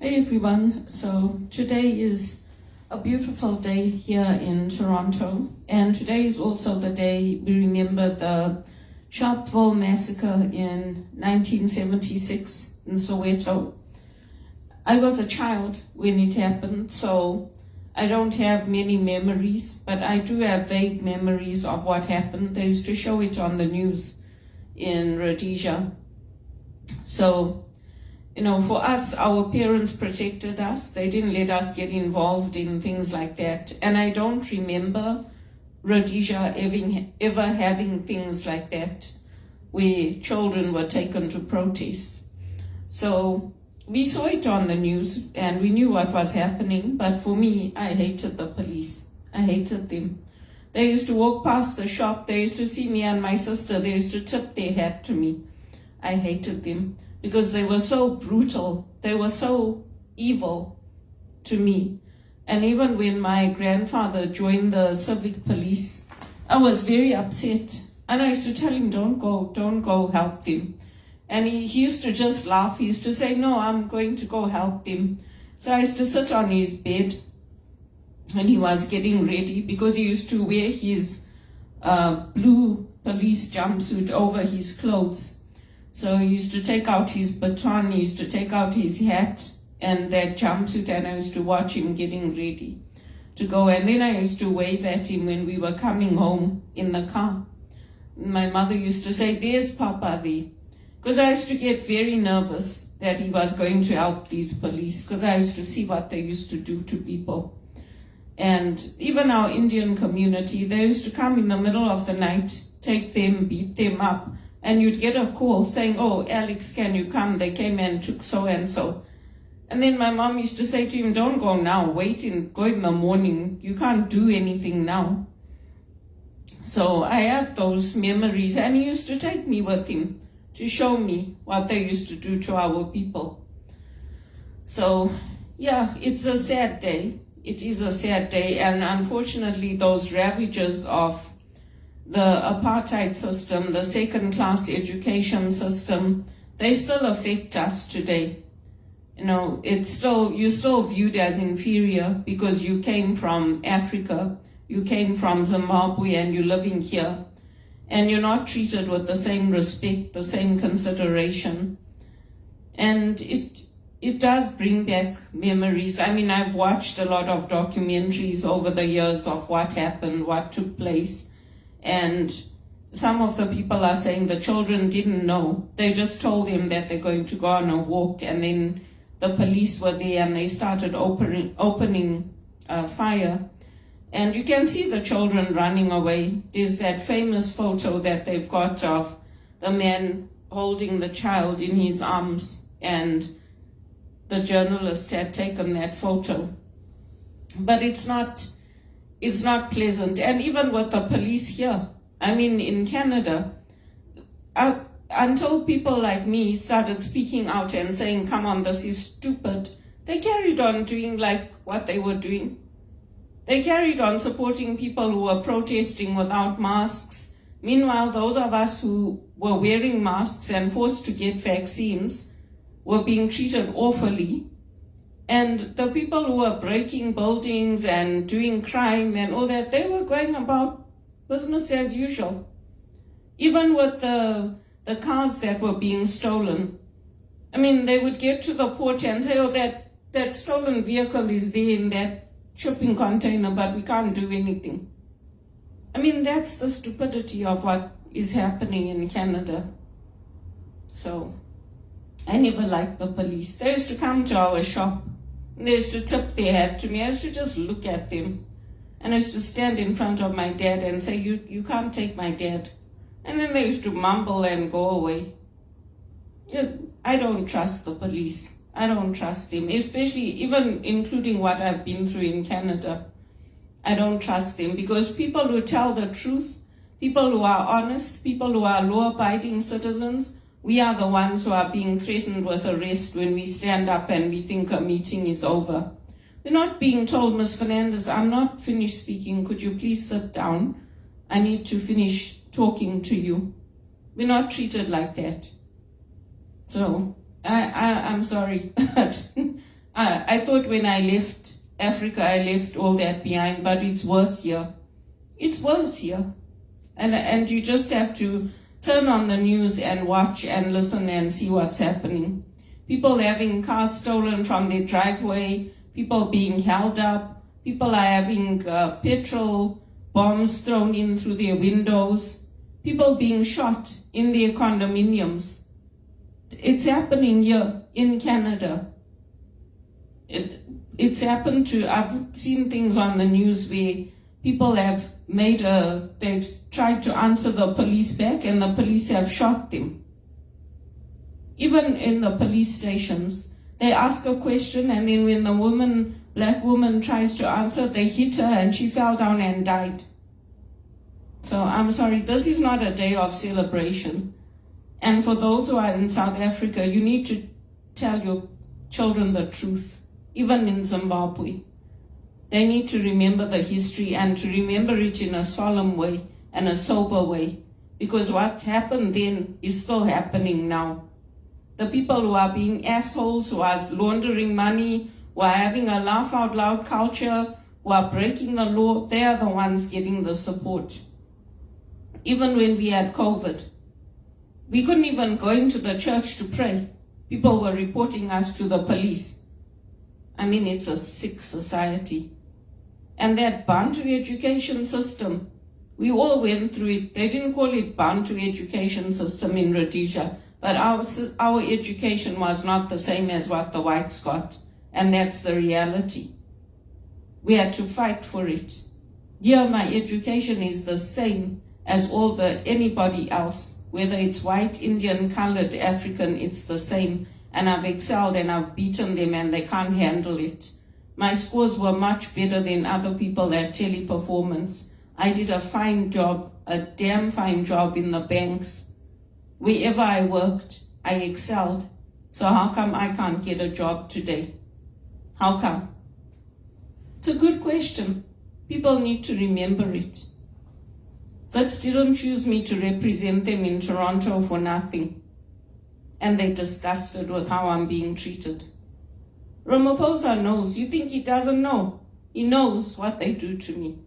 Hey everyone, so today is a beautiful day here in Toronto, and today is also the day we remember the Sharpville Massacre in 1976 in Soweto. I was a child when it happened, so I don't have many memories, but I do have vague memories of what happened. They used to show it on the news in Regis. So, for us, our parents protected us. They didn't let us get involved in things like that. And I don't remember Rhodesia ever having things like that where children were taken to protests. So we saw it on the news and we knew what was happening. But for me, I hated the police. I hated them. They used to walk past the shop. They used to see me and my sister. They used to tip their hat to me. I hated them, because they were so brutal, they were so evil to me. And even when my grandfather joined the civic police, I was very upset. And I used to tell him, don't go help them. And he used to just laugh. He used to say, no, I'm going to go help them. So I used to sit on his bed when he was getting ready, because he used to wear his blue police jumpsuit over his clothes. So he used to take out his baton, he used to take out his hat and that jumpsuit, and I used to watch him getting ready to go. And then I used to wave at him when we were coming home in the car. My mother used to say, there's Papa there. Because I used to get very nervous that he was going to help these police, because I used to see what they used to do to people. And even our Indian community, they used to come in the middle of the night, take them, beat them up. And you'd get a call saying, oh, Alex, can you come? They came and took so-and-so. And then my mom used to say to him, don't go now, go in the morning. You can't do anything now. So I have those memories. And he used to take me with him to show me what they used to do to our people. So, yeah, it's a sad day. It is a sad day. And unfortunately, those ravages of the apartheid system, the second-class education system, they still affect us today. You're still viewed as inferior because you came from Africa, you came from Zimbabwe, and you're living here. And you're not treated with the same respect, the same consideration. And it does bring back memories. I mean, I've watched a lot of documentaries over the years of what happened, what took place. And some of the people are saying the children didn't know. They just told them that they're going to go on a walk, and then the police were there and they started opening fire. And you can see the children running away. There's that famous photo that they've got of the man holding the child in his arms, and the journalist had taken that photo. But it's not pleasant. And even with the police here, I mean, in Canada, until people like me started speaking out and saying, come on, this is stupid, they carried on doing like what they were doing. They carried on supporting people who were protesting without masks. Meanwhile, those of us who were wearing masks and forced to get vaccines were being treated awfully. And the people who were breaking buildings and doing crime and all that, they were going about business as usual. Even with the cars that were being stolen. I mean, they would get to the port and say, oh, that stolen vehicle is there in that shipping container, but we can't do anything. I mean, that's the stupidity of what is happening in Canada. So, I never liked the police. They used to come to our shop. They used to tip their hat to me. I used to just look at them. And I used to stand in front of my dad and say, you can't take my dad. And then they used to mumble and go away. I don't trust the police. I don't trust them, especially even including what I've been through in Canada. I don't trust them, because people who tell the truth, people who are honest, people who are law-abiding citizens, we are the ones who are being threatened with arrest when we stand up and we think a meeting is over. We're not being told, Ms. Fernandez, I'm not finished speaking. Could you please sit down? I need to finish talking to you. We're not treated like that. So I'm sorry, but I thought when I left Africa, I left all that behind, but it's worse here. It's worse here. And you just have to turn on the news and watch and listen and see what's happening. People having cars stolen from their driveway, people being held up, people are having petrol bombs thrown in through their windows, people being shot in their condominiums. It's happening here in Canada. It's happened to, I've seen things on the news where people have they've tried to answer the police back and the police have shot them. Even in the police stations, they ask a question and then when the black woman tries to answer, they hit her and she fell down and died. So I'm sorry, this is not a day of celebration. And for those who are in South Africa, you need to tell your children the truth, even in Zimbabwe. They need to remember the history and to remember it in a solemn way and a sober way, because what happened then is still happening now. The people who are being assholes, who are laundering money, who are having a laugh out loud culture, who are breaking the law, they are the ones getting the support. Even when we had COVID, we couldn't even go into the church to pray. People were reporting us to the police. I mean, it's a sick society. And that Bantu education system, we all went through it. They didn't call it Bantu education system in Rhodesia, but our education was not the same as what the whites got. And that's the reality. We had to fight for it. Here, my education is the same as anybody else. Whether it's white, Indian, colored, African, it's the same. And I've excelled and I've beaten them and they can't handle it. My scores were much better than other people at teleperformance. I did a fine job, a damn fine job in the banks. Wherever I worked, I excelled. So how come I can't get a job today? How come? It's a good question. People need to remember it. Wits didn't choose me to represent them in Toronto for nothing. And they're disgusted with how I'm being treated. Ramaphosa knows. You think he doesn't know? He knows what they do to me.